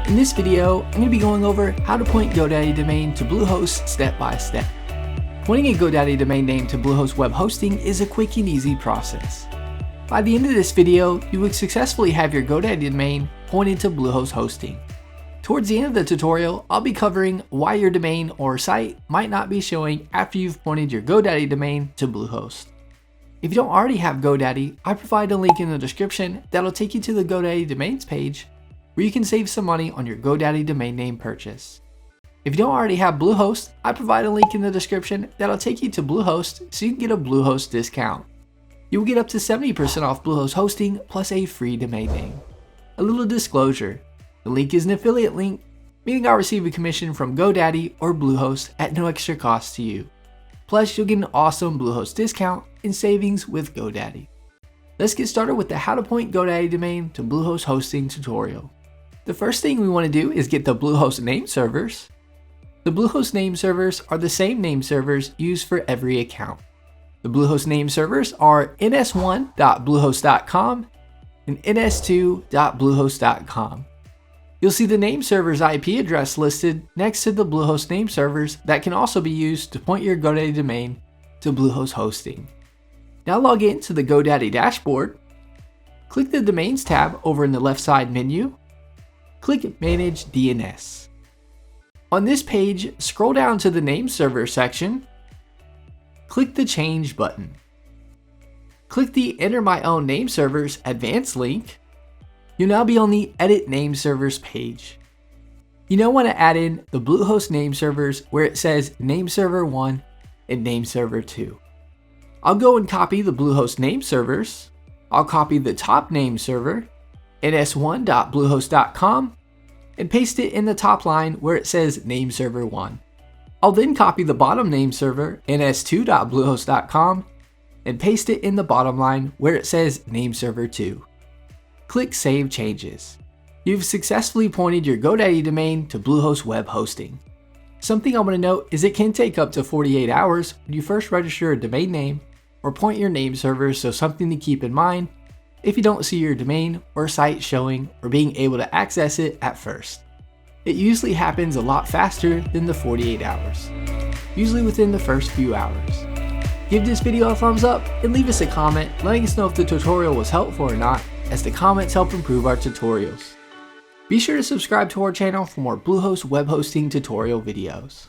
In this video, I'm going to be going over how to point GoDaddy domain to Bluehost step by step. Pointing a GoDaddy domain name to Bluehost web hosting is a quick and easy process. By the end of this video, you will successfully have your GoDaddy domain pointed to Bluehost hosting. Towards the end of the tutorial, I'll be covering why your domain or site might not be showing after you've pointed your GoDaddy domain to Bluehost. If you don't already have GoDaddy, I provide a link in the description that'll take you to the GoDaddy domains page where you can save some money on your GoDaddy domain name purchase. If you don't already have Bluehost, I provide a link in the description that'll take you to Bluehost so you can get a Bluehost discount. You will get up to 70% off Bluehost hosting plus a free domain name. A little disclosure, the link is an affiliate link, meaning I'll receive a commission from GoDaddy or Bluehost at no extra cost to you. Plus, you'll get an awesome Bluehost discount and savings with GoDaddy. Let's get started with the how to point GoDaddy domain to Bluehost hosting tutorial. The first thing we want to do is get the Bluehost Nameservers. The Bluehost Nameservers are the same nameservers used for every account. The Bluehost Nameservers are ns1.bluehost.com and ns2.bluehost.com. You'll see the Nameserver's IP address listed next to the Bluehost Nameservers that can also be used to point your GoDaddy domain to Bluehost hosting. Now log in to the GoDaddy dashboard. Click the Domains tab over in the left side menu. Click Manage DNS. On this page, scroll down to the Nameserver section. Click the Change button. Click the Enter My Own Nameservers Advanced link. You'll now be on the Edit Nameservers page. You now want to add in the Bluehost Nameservers where it says Nameserver 1 and Nameserver 2. I'll go and copy the Bluehost Nameservers. I'll copy the top nameserver, ns1.bluehost.com, and paste it in the top line where it says Nameserver 1. I'll then copy the bottom nameserver, ns2.bluehost.com, and paste it in the bottom line where it says Nameserver 2. Click Save Changes. You've successfully pointed your GoDaddy domain to Bluehost web hosting. Something I want to note is it can take up to 48 hours when you first register a domain name or point your nameservers, so something to keep in mind if you don't see your domain or site showing or being able to access it at first. It usually happens a lot faster than the 48 hours, usually within the first few hours. Give this video a thumbs up and leave us a comment letting us know if the tutorial was helpful or not, as the comments help improve our tutorials. Be sure to subscribe to our channel for more Bluehost web hosting tutorial videos.